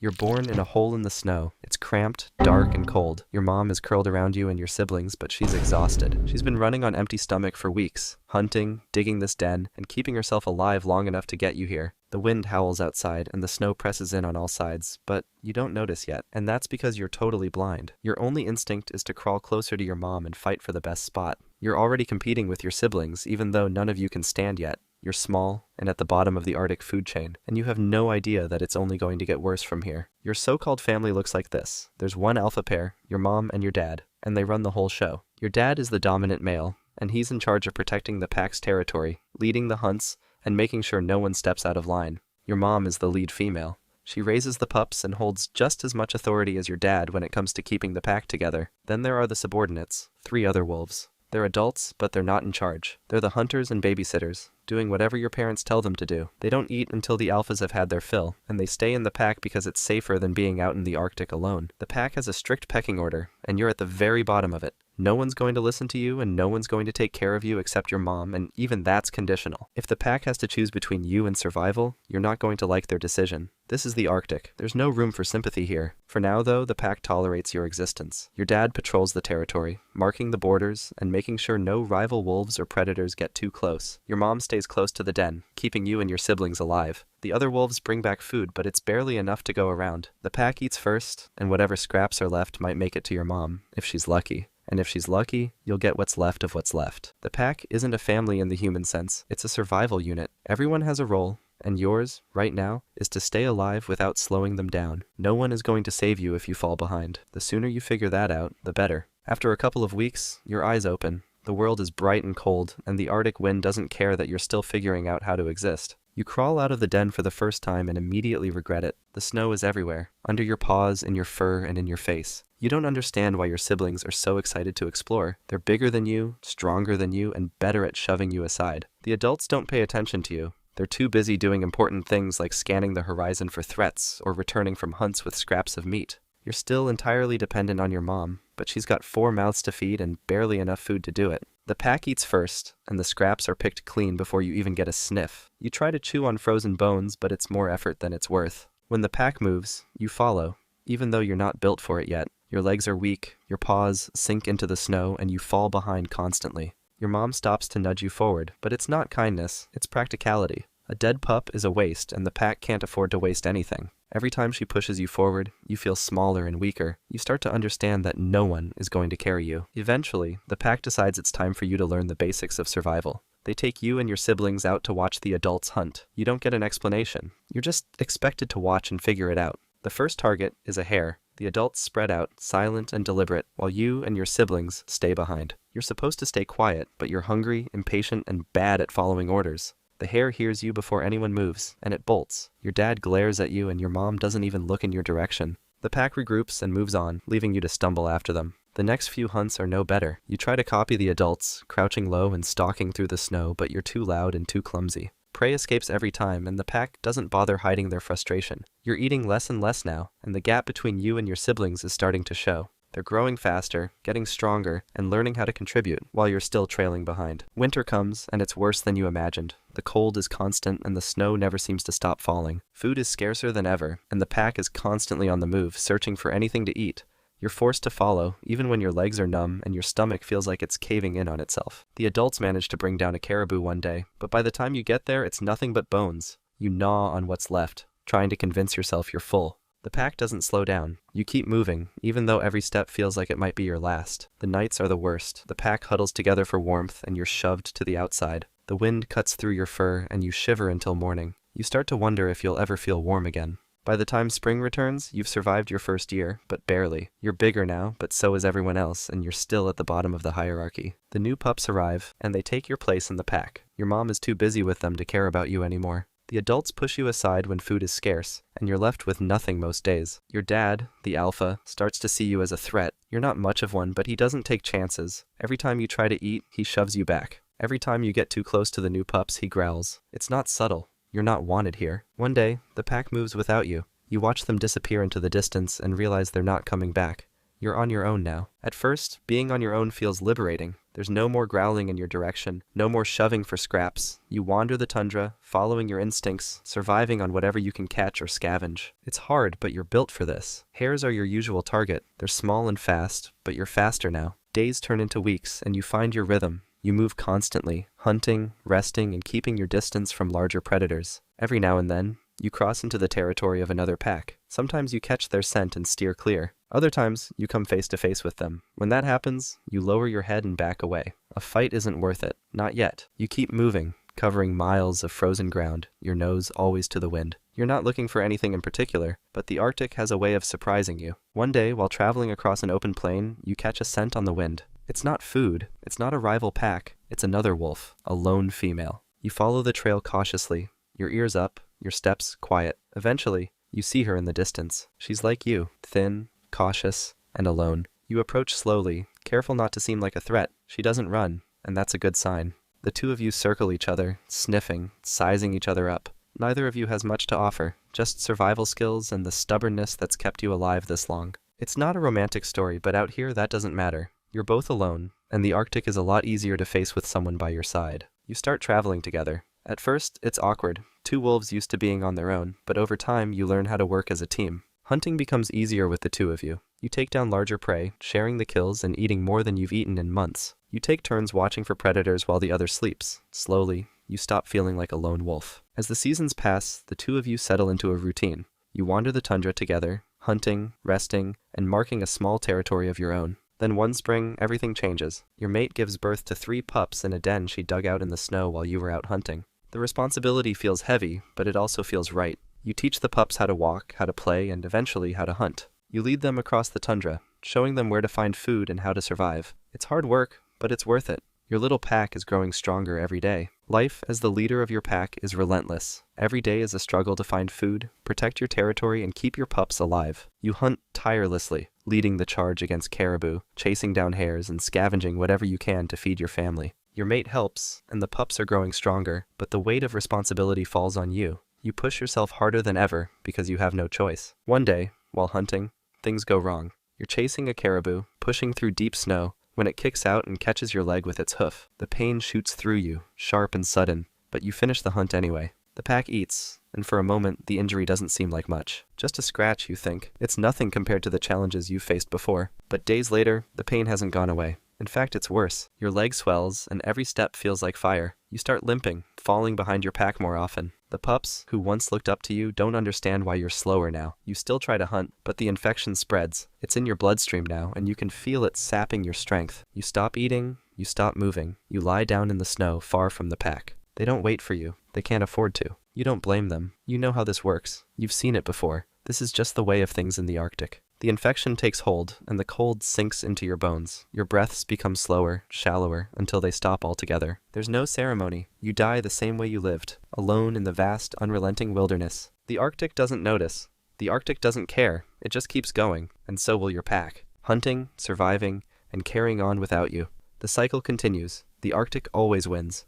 You're born in a hole in the snow. It's cramped, dark, and cold. Your mom is curled around you and your siblings, but she's exhausted. She's been running on empty stomach for weeks, hunting, digging this den, and keeping herself alive long enough to get you here. The wind howls outside, and the snow presses in on all sides, but you don't notice yet, and that's because you're totally blind. Your only instinct is to crawl closer to your mom and fight for the best spot. You're already competing with your siblings, even though none of you can stand yet. You're small and at the bottom of the Arctic food chain, and you have no idea that it's only going to get worse from here. Your so-called family looks like this. There's one alpha pair, your mom and your dad, and they run the whole show. Your dad is the dominant male, and he's in charge of protecting the pack's territory, leading the hunts, and making sure no one steps out of line. Your mom is the lead female. She raises the pups and holds just as much authority as your dad when it comes to keeping the pack together. Then there are the subordinates, 3 other wolves. They're adults, but they're not in charge. They're the hunters and babysitters, doing whatever your parents tell them to do. They don't eat until the alphas have had their fill, and they stay in the pack because it's safer than being out in the Arctic alone. The pack has a strict pecking order, and you're at the very bottom of it. No one's going to listen to you, and no one's going to take care of you except your mom, and even that's conditional. If the pack has to choose between you and survival, you're not going to like their decision. This is the Arctic. There's no room for sympathy here. For now, though, the pack tolerates your existence. Your dad patrols the territory, marking the borders and making sure no rival wolves or predators get too close. Your mom stays close to the den, keeping you and your siblings alive. The other wolves bring back food, but it's barely enough to go around. The pack eats first, and whatever scraps are left might make it to your mom, if she's lucky. And if she's lucky, you'll get what's left of what's left. The pack isn't a family in the human sense. It's a survival unit. Everyone has a role, and yours, right now, is to stay alive without slowing them down. No one is going to save you if you fall behind. The sooner you figure that out, the better. After a couple of weeks, your eyes open. The world is bright and cold, and the Arctic wind doesn't care that you're still figuring out how to exist. You crawl out of the den for the first time and immediately regret it. The snow is everywhere, under your paws, in your fur, and in your face. You don't understand why your siblings are so excited to explore. They're bigger than you, stronger than you, and better at shoving you aside. The adults don't pay attention to you. They're too busy doing important things like scanning the horizon for threats or returning from hunts with scraps of meat. You're still entirely dependent on your mom, but she's got 4 mouths to feed and barely enough food to do it. The pack eats first, and the scraps are picked clean before you even get a sniff. You try to chew on frozen bones, but it's more effort than it's worth. When the pack moves, you follow, even though you're not built for it yet. Your legs are weak, your paws sink into the snow, and you fall behind constantly. Your mom stops to nudge you forward, but it's not kindness, it's practicality. A dead pup is a waste, and the pack can't afford to waste anything. Every time she pushes you forward, you feel smaller and weaker. You start to understand that no one is going to carry you. Eventually, the pack decides it's time for you to learn the basics of survival. They take you and your siblings out to watch the adults hunt. You don't get an explanation. You're just expected to watch and figure it out. The first target is a hare. The adults spread out, silent and deliberate, while you and your siblings stay behind. You're supposed to stay quiet, but you're hungry, impatient, and bad at following orders. The hare hears you before anyone moves, and it bolts. Your dad glares at you, and your mom doesn't even look in your direction. The pack regroups and moves on, leaving you to stumble after them. The next few hunts are no better. You try to copy the adults, crouching low and stalking through the snow, but you're too loud and too clumsy. Prey escapes every time, and the pack doesn't bother hiding their frustration. You're eating less and less now, and the gap between you and your siblings is starting to show. They're growing faster, getting stronger, and learning how to contribute, while you're still trailing behind. Winter comes, and it's worse than you imagined. The cold is constant, and the snow never seems to stop falling. Food is scarcer than ever, and the pack is constantly on the move, searching for anything to eat. You're forced to follow, even when your legs are numb and your stomach feels like it's caving in on itself. The adults manage to bring down a caribou one day, but by the time you get there, it's nothing but bones. You gnaw on what's left, trying to convince yourself you're full. The pack doesn't slow down. You keep moving, even though every step feels like it might be your last. The nights are the worst. The pack huddles together for warmth, and you're shoved to the outside. The wind cuts through your fur, and you shiver until morning. You start to wonder if you'll ever feel warm again. By the time spring returns, you've survived your first year, but barely. You're bigger now, but so is everyone else, and you're still at the bottom of the hierarchy. The new pups arrive, and they take your place in the pack. Your mom is too busy with them to care about you anymore. The adults push you aside when food is scarce, and you're left with nothing most days. Your dad, the alpha, starts to see you as a threat. You're not much of one, but he doesn't take chances. Every time you try to eat, he shoves you back. Every time you get too close to the new pups, he growls. It's not subtle. You're not wanted here. One day, the pack moves without you. You watch them disappear into the distance and realize they're not coming back. You're on your own now. At first, being on your own feels liberating. There's no more growling in your direction, no more shoving for scraps. You wander the tundra, following your instincts, surviving on whatever you can catch or scavenge. It's hard, but you're built for this. Hares are your usual target. They're small and fast, but you're faster now. Days turn into weeks, and you find your rhythm. You move constantly, hunting, resting, and keeping your distance from larger predators. Every now and then, you cross into the territory of another pack. Sometimes you catch their scent and steer clear. Other times, you come face to face with them. When that happens, you lower your head and back away. A fight isn't worth it. Not yet. You keep moving, covering miles of frozen ground, your nose always to the wind. You're not looking for anything in particular, but the Arctic has a way of surprising you. One day, while traveling across an open plain, you catch a scent on the wind. It's not food. It's not a rival pack. It's another wolf, a lone female. You follow the trail cautiously, your ears up, your steps quiet. Eventually, you see her in the distance. She's like you, thin, cautious, and alone. You approach slowly, careful not to seem like a threat. She doesn't run, and that's a good sign. The two of you circle each other, sniffing, sizing each other up. Neither of you has much to offer, just survival skills and the stubbornness that's kept you alive this long. It's not a romantic story, but out here that doesn't matter. You're both alone, and the Arctic is a lot easier to face with someone by your side. You start traveling together. At first, it's awkward. Two wolves used to being on their own, but over time you learn how to work as a team. Hunting becomes easier with the two of you. You take down larger prey, sharing the kills and eating more than you've eaten in months. You take turns watching for predators while the other sleeps. Slowly, you stop feeling like a lone wolf. As the seasons pass, the two of you settle into a routine. You wander the tundra together, hunting, resting, and marking a small territory of your own. Then one spring, everything changes. Your mate gives birth to 3 pups in a den she dug out in the snow while you were out hunting. The responsibility feels heavy, but it also feels right. You teach the pups how to walk, how to play, and eventually how to hunt. You lead them across the tundra, showing them where to find food and how to survive. It's hard work, but it's worth it. Your little pack is growing stronger every day. Life as the leader of your pack is relentless. Every day is a struggle to find food, protect your territory, and keep your pups alive. You hunt tirelessly, leading the charge against caribou, chasing down hares, and scavenging whatever you can to feed your family. Your mate helps, and the pups are growing stronger, but the weight of responsibility falls on you. You push yourself harder than ever because you have no choice. One day, while hunting, things go wrong. You're chasing a caribou, pushing through deep snow, when it kicks out and catches your leg with its hoof. The pain shoots through you, sharp and sudden, but you finish the hunt anyway. The pack eats, and for a moment, the injury doesn't seem like much. Just a scratch, you think. It's nothing compared to the challenges you've faced before. But days later, the pain hasn't gone away. In fact, it's worse. Your leg swells, and every step feels like fire. You start limping, falling behind your pack more often. The pups, who once looked up to you, don't understand why you're slower now. You still try to hunt, but the infection spreads. It's in your bloodstream now, and you can feel it sapping your strength. You stop eating, you stop moving. You lie down in the snow, far from the pack. They don't wait for you. They can't afford to. You don't blame them. You know how this works. You've seen it before. This is just the way of things in the Arctic. The infection takes hold, and the cold sinks into your bones. Your breaths become slower, shallower, until they stop altogether. There's no ceremony. You die the same way you lived, alone in the vast, unrelenting wilderness. The Arctic doesn't notice. The Arctic doesn't care. It just keeps going, and so will your pack. Hunting, surviving, and carrying on without you. The cycle continues. The Arctic always wins.